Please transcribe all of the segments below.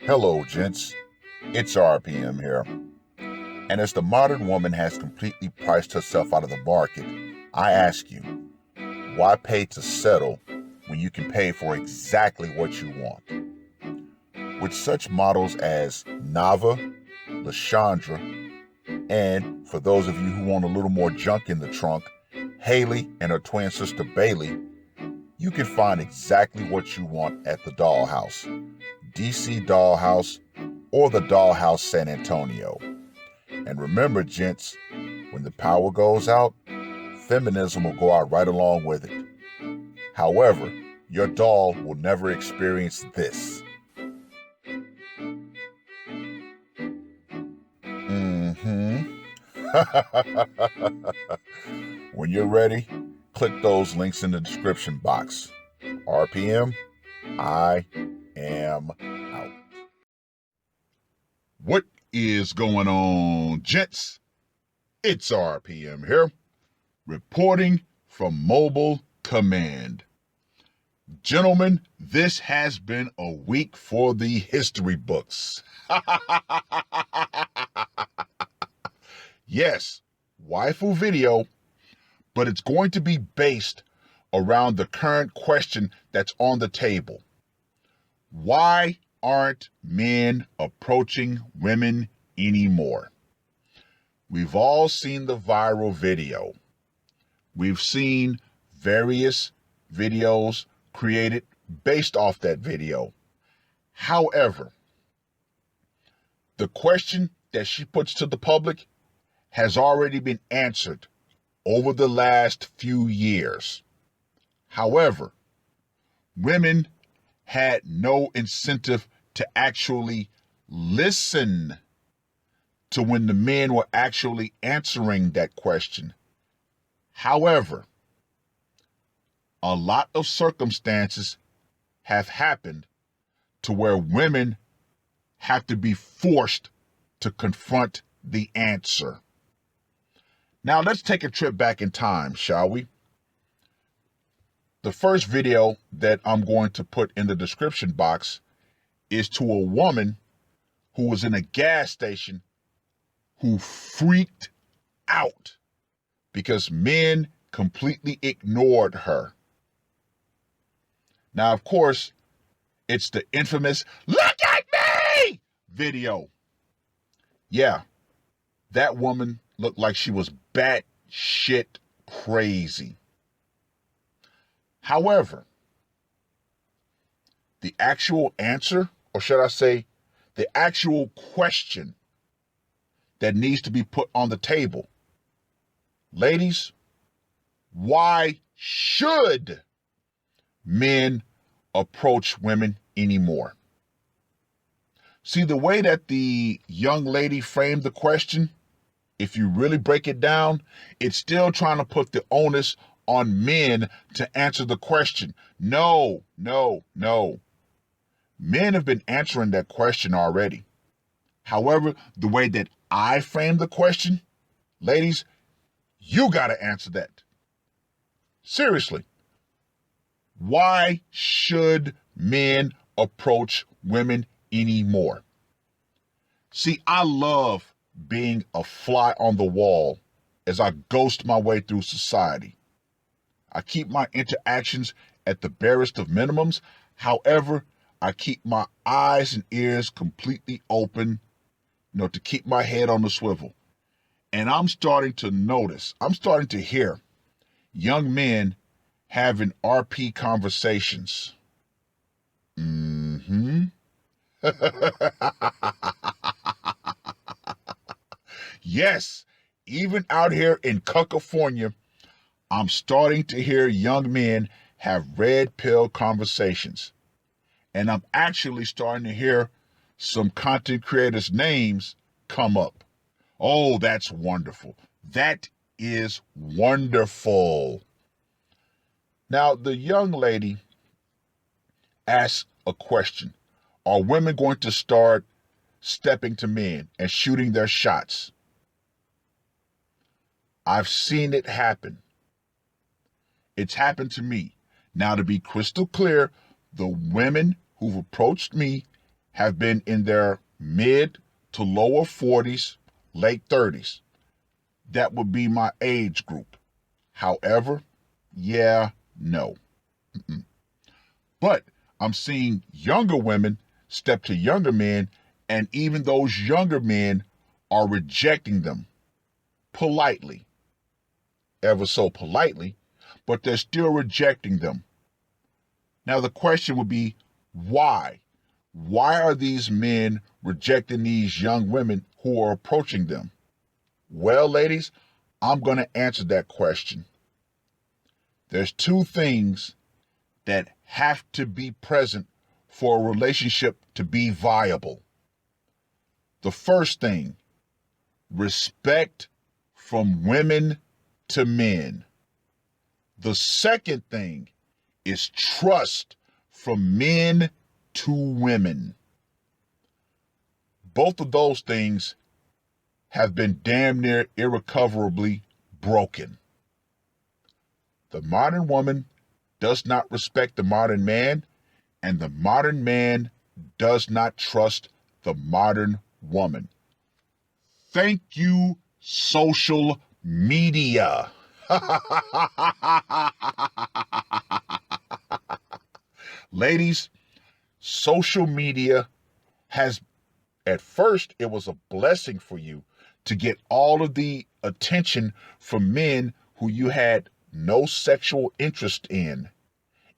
Hello, gents. It's R.P.M. here. And as the modern woman has completely priced herself out of the market, I ask you, why pay to settle when you can pay for exactly what you want? With such models as Nava, Lashandra, and for those of you who want a little more junk in the trunk, Haley and her twin sister Bailey, you can find exactly what you want at the Dollhouse, DC Dollhouse, or the Dollhouse San Antonio. And remember, gents, when the power goes out, feminism will go out right along with it. However, your doll will never experience this. When you're ready, click those links in the description box. RPM, I am out. What is going on, gents? It's RPM here, reporting from Mobile Command. Gentlemen, this has been a week for the history books. Yes, waifu video, but it's going to be based around the current question that's on the table. Why aren't men approaching women anymore? We've all seen the viral video. We've seen various videos created based off that video. However, the question that she puts to the public has already been answered over the last few years. However, women had no incentive to actually listen to when the men were actually answering that question. However, a lot of circumstances have happened to where women have to be forced to confront the answer. Now let's take a trip back in time, shall we? The first video that I'm going to put in the description box is to a woman who was in a gas station who freaked out because men completely ignored her. Now, of course, it's the infamous "look at me" video. Yeah, that woman looked like she was batshit crazy. However, the actual answer, or should I say, the actual question that needs to be put on the table. Ladies, why should men approach women anymore? See, the way that the young lady framed the question, if you really break it down, it's still trying to put the onus on men to answer the question. No. Men have been answering that question already. However, the way that I framed the question, ladies, you got to answer that. Seriously. Why should men approach women anymore? See, I love being a fly on the wall as I ghost my way through society. I keep my interactions at the barest of minimums. However, I keep my eyes and ears completely open, to keep my head on the swivel. And I'm starting to notice, I'm starting to hear young men having RP conversations. Yes, even out here in California, I'm starting to hear young men have red pill conversations. And I'm actually starting to hear some content creators' names come up. Oh, that's wonderful. That is wonderful. Now, the young lady asked a question. Are women going to start stepping to men and shooting their shots? I've seen it happen. It's happened to me. Now, to be crystal clear, the women who've approached me have been in their mid to lower 40s, late 30s. That would be my age group. However, yeah, no. Mm-mm. But I'm seeing younger women step to younger men, and even those younger men are rejecting them politely, ever so politely, but they're still rejecting them. Now, the question would be, why? Why are these men rejecting these young women who are approaching them? Well, ladies, I'm going to answer that question. There's two things that have to be present for a relationship to be viable. The first thing, respect from women to men. The second thing is trust from men to women. Both of those things have been damn near irrecoverably broken. The modern woman does not respect the modern man, and the modern man does not trust the modern woman. Thank you, social media. Ladies, social media has, at first, it was a blessing for you to get all of the attention from men who you had no sexual interest in.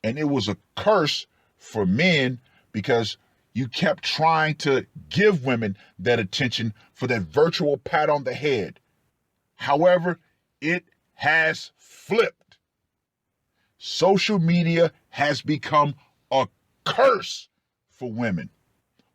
And it was a curse for men because you kept trying to give women that attention for that virtual pat on the head. However, it has flipped. Social media has become a curse for women.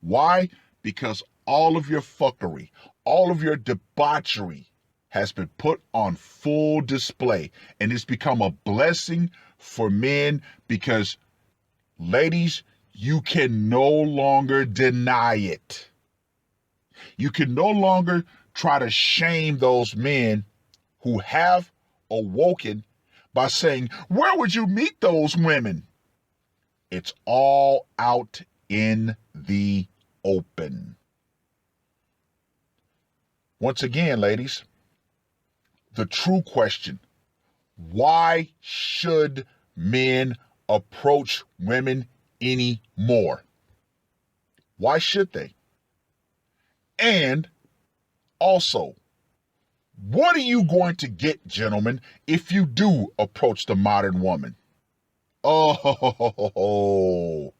Why? Because all of your fuckery, all of your debauchery has been put on full display, and it's become a blessing for men because, ladies, you can no longer deny it. You can no longer try to shame those men who have awoken by saying, where would you meet those women? It's all out in the open. Once again, ladies, the true question, why should men approach women anymore? Why should they? And also, what are you going to get, gentlemen, if you do approach the modern woman? Oh,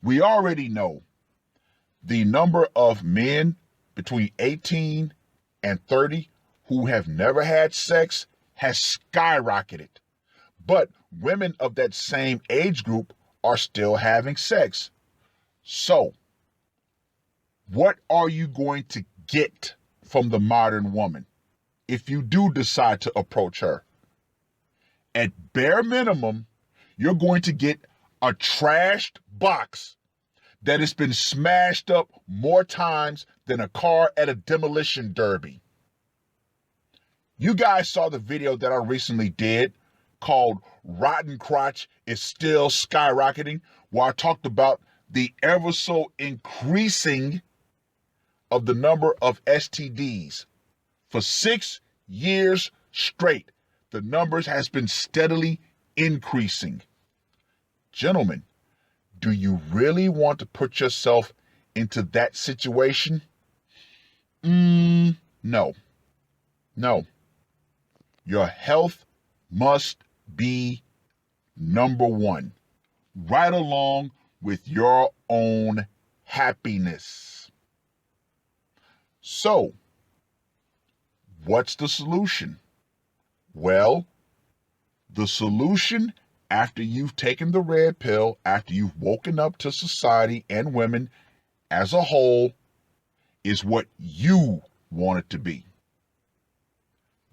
we already know the number of men between 18 and 30 who have never had sex has skyrocketed. But women of that same age group are still having sex. So, what are you going to get from the modern woman if you do decide to approach her? At bare minimum, you're going to get a trashed box that has been smashed up more times than a car at a demolition derby. You guys saw the video that I recently did called Rotten Crotch is Still Skyrocketing, where I talked about the ever so increasing of the number of STDs. For 6 years straight, the numbers has been steadily increasing. Gentlemen, do you really want to put yourself into that situation? No. No. Your health must be number one, right along with your own happiness. So, what's the solution? Well, the solution, after you've taken the red pill, after you've woken up to society and women as a whole, is what you want it to be.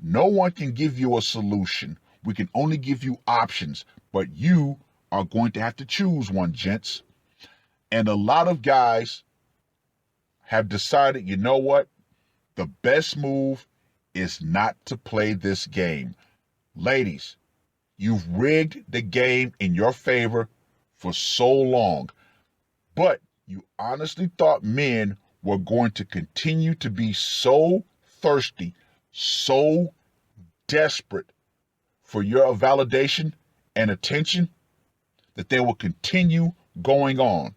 No one can give you a solution. We can only give you options, but you are going to have to choose one, gents. And a lot of guys have decided, you know what? The best move is not to play this game. Ladies, you've rigged the game in your favor for so long. But You honestly thought men were going to continue to be so thirsty, so desperate for your validation and attention that they will continue going on.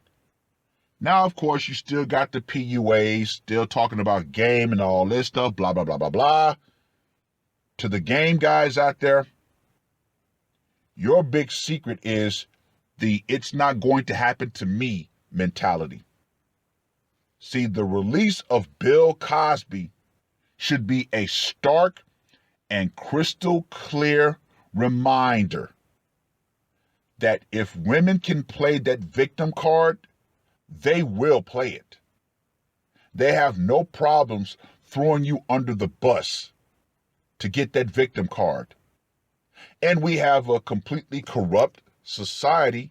Now, of course, you still got the PUAs, still talking about game and all this stuff, blah, blah, blah, blah, blah. To the game guys out there, your big secret is the "it's not going to happen to me" mentality. See, the release of Bill Cosby should be a stark and crystal clear reminder that if women can play that victim card, they will play it. They have no problems throwing you under the bus to get that victim card. And we have a completely corrupt society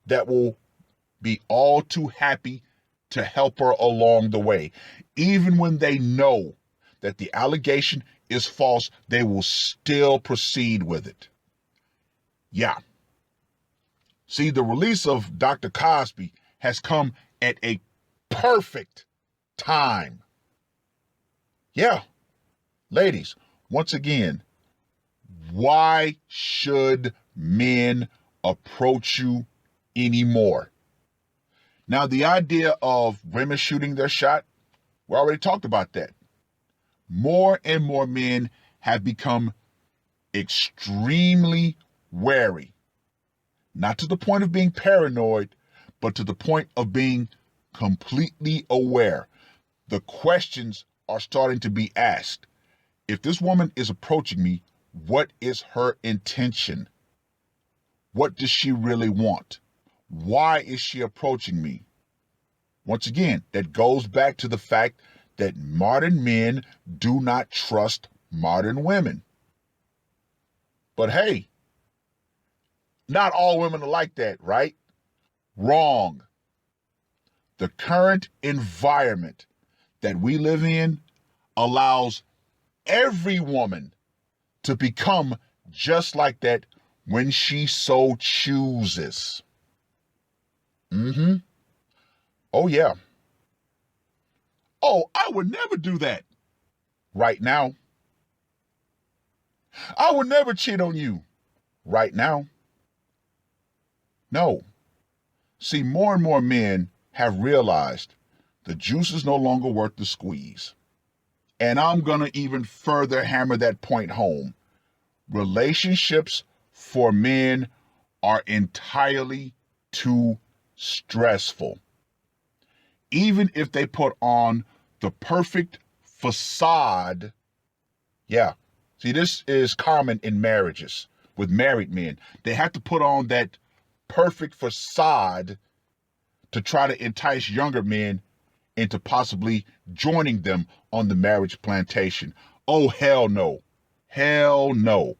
that will be all too happy to help her along the way. Even when they know that the allegation is false, they will still proceed with it. Yeah. See, the release of Dr. Cosby has come at a perfect time. Yeah. Ladies, once again, why should men approach you anymore? Now, the idea of women shooting their shot, we already talked about that. More and more men have become extremely wary. Not to the point of being paranoid, but to the point of being completely aware. The questions are starting to be asked. If this woman is approaching me, what is her intention? What does she really want? Why is she approaching me? Once again, that goes back to the fact that modern men do not trust modern women. But hey, not all women are like that, right? Wrong. The current environment that we live in allows every woman to become just like that when she so chooses. Oh, yeah. Oh, I would never do that. Right now. I would never cheat on you. Right now. No. See, more and more men have realized the juice is no longer worth the squeeze. And I'm going to even further hammer that point home. Relationships for men are entirely too stressful. Even if they put on the perfect facade. Yeah. See, this is common in marriages with married men. They have to put on that perfect facade to try to entice younger men into possibly joining them on the marriage plantation. Oh, hell no. Hell no.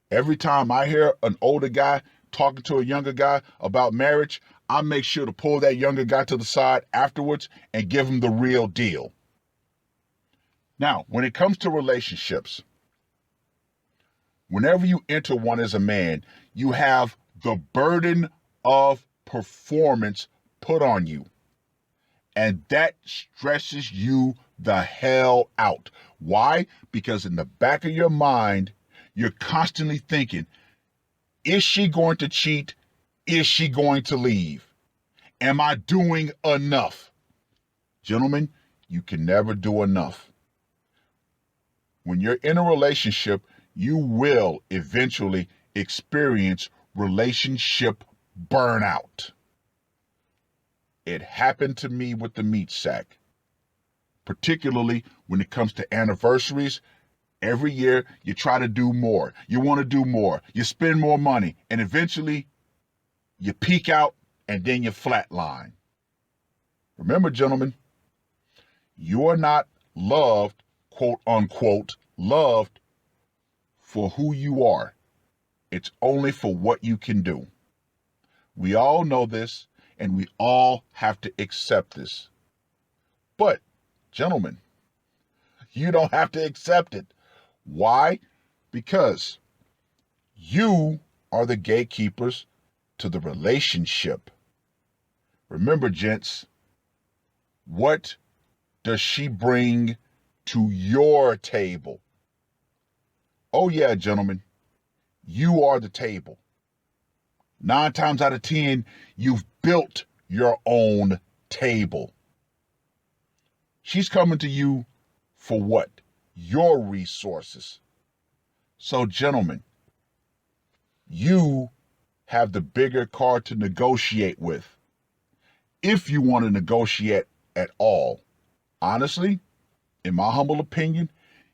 Every time I hear an older guy talking to a younger guy about marriage, I make sure to pull that younger guy to the side afterwards and give him the real deal. Now, when it comes to relationships, whenever you enter one as a man, you have the burden of performance put on you. And that stresses you the hell out. Why? Because in the back of your mind, you're constantly thinking, is she going to cheat? Is she going to leave? Am I doing enough? Gentlemen, you can never do enough. When you're in a relationship, you will eventually experience relationship burnout. It happened to me with the meat sack, particularly when it comes to anniversaries. Every year, you try to do more. You want to do more. You spend more money, and eventually, you peak out, and then you flatline. Remember, gentlemen, you are not loved, quote unquote, loved for who you are. It's only for what you can do. We all know this, and we all have to accept this. But, gentlemen, you don't have to accept it. Why? Because you are the gatekeepers to the relationship. Remember, gents, what does she bring to your table? Oh yeah, gentlemen, you are the table. 9 times out of 10, you've built your own table. She's coming to you for what? Your resources. So, gentlemen, you have the bigger card to negotiate with. If you want to negotiate at all. Honestly, in my humble opinion,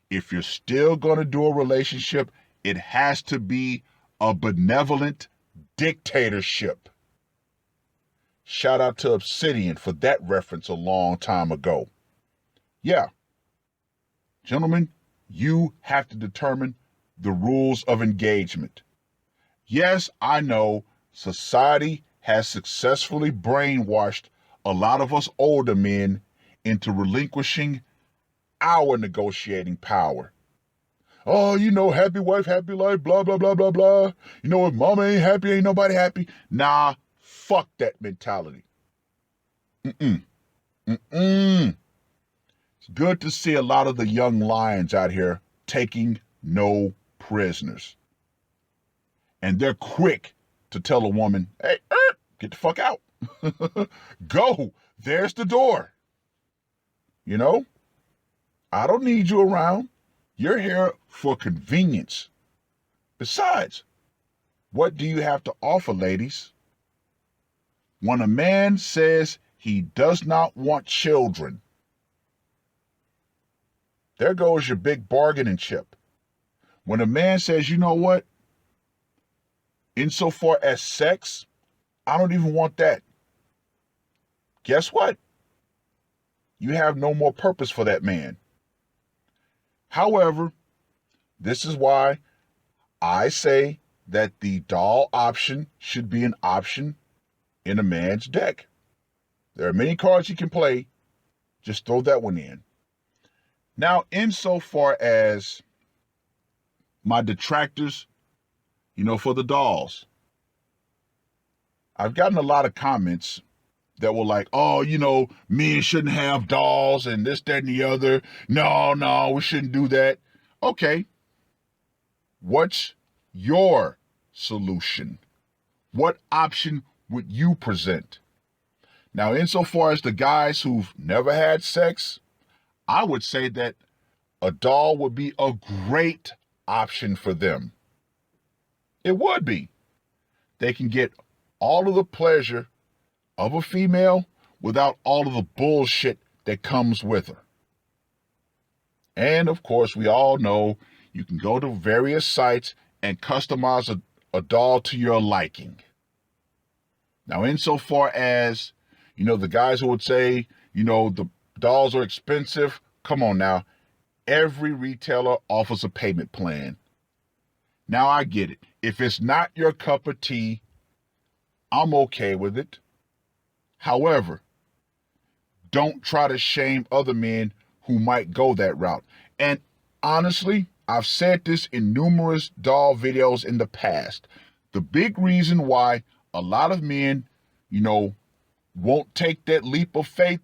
if you're still going to do a relationship, it has to be a benevolent dictatorship. Shout out to Obsidian for that reference a long time ago. Yeah, gentlemen, you have to determine the rules of engagement. Yes, I know society has successfully brainwashed a lot of us older men into relinquishing our negotiating power. Oh, happy wife, happy life, blah, blah, blah, blah, blah. If mama ain't happy, ain't nobody happy. Nah, fuck that mentality. Mm-mm. Mm-mm. It's good to see a lot of the young lions out here taking no prisoners. And they're quick to tell a woman, hey, get the fuck out. Go. There's the door. I don't need you around. You're here for convenience. Besides, what do you have to offer, ladies? When a man says he does not want children, there goes your big bargaining chip. When a man says, you know what? Insofar as sex, I don't even want that. Guess what? You have no more purpose for that man. However, this is why I say that the doll option should be an option in a man's deck. There are many cards you can play. Just throw that one in. Now, insofar as my detractors, for the dolls, I've gotten a lot of comments that were like, oh, men shouldn't have dolls and this, that, and the other. No, we shouldn't do that. Okay. What's your solution? What option would you present? Now, insofar as the guys who've never had sex, I would say that a doll would be a great option for them. It would be. They can get all of the pleasure of a female without all of the bullshit that comes with her. And of course, we all know you can go to various sites and customize a doll to your liking. Now, insofar as, the guys who would say, the dolls are expensive, come on now. Every retailer offers a payment plan. Now, I get it. If it's not your cup of tea, I'm okay with it. However, don't try to shame other men who might go that route. And honestly, I've said this in numerous doll videos in the past. The big reason why a lot of men, won't take that leap of faith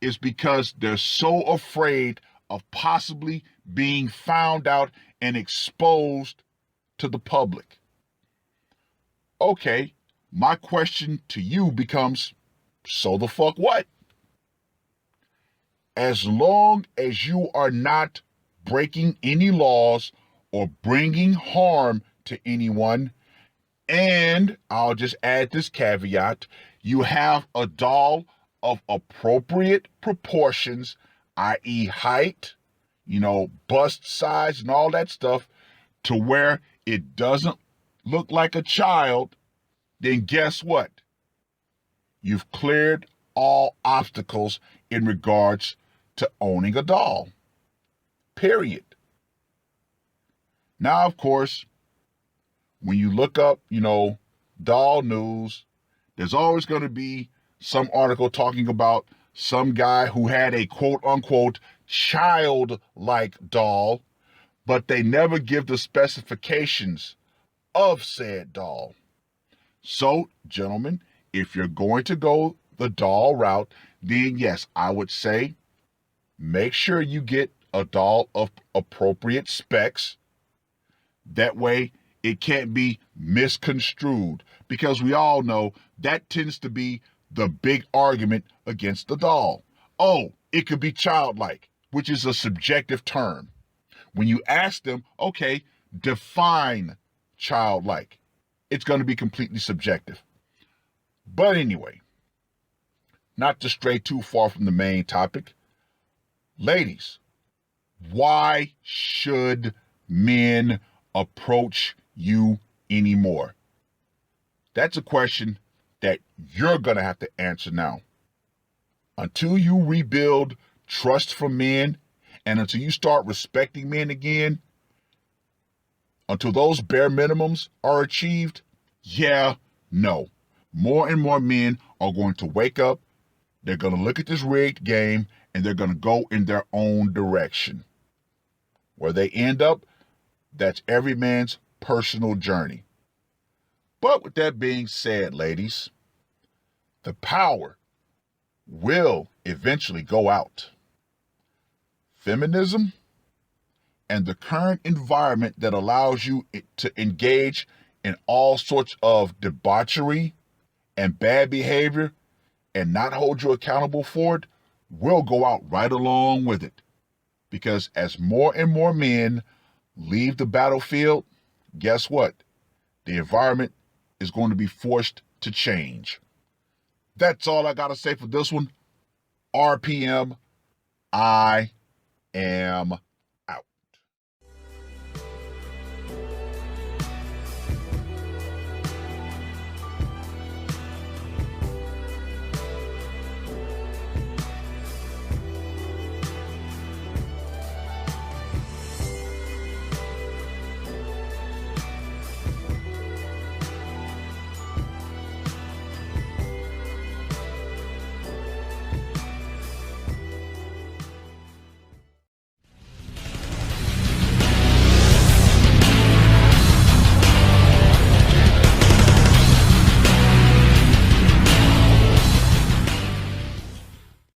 is because they're so afraid of possibly being found out and exposed to the public. Okay, my question to you becomes, so the fuck what? As long as you are not breaking any laws or bringing harm to anyone, and I'll just add this caveat, you have a doll of appropriate proportions, i.e. height, bust size and all that stuff, to where it doesn't look like a child, then guess what? You've cleared all obstacles in regards to owning a doll. Period. Now, of course, when you look up, doll news, there's always going to be some article talking about some guy who had a quote unquote childlike doll, but they never give the specifications of said doll. So, gentlemen, if you're going to go the doll route, then yes, I would say make sure you get a doll of appropriate specs. That way it can't be misconstrued, because we all know that tends to be the big argument against the doll. Oh, it could be childlike, which is a subjective term. When you ask them, okay, define childlike, it's going to be completely subjective. But anyway, not to stray too far from the main topic, ladies, why should men approach you anymore? That's a question that you're going to have to answer now. Until you rebuild trust from men, and until you start respecting men again, until those bare minimums are achieved, no. More and more men are going to wake up, they're going to look at this rigged game, and they're going to go in their own direction. Where they end up, that's every man's personal journey. But with that being said, ladies, the power will eventually go out. Feminism and the current environment that allows you to engage in all sorts of debauchery and bad behavior and not hold you accountable for it will go out right along with it. Because as more and more men leave the battlefield, guess what? The environment is going to be forced to change. That's all I got to say for this one. R.P.M. I am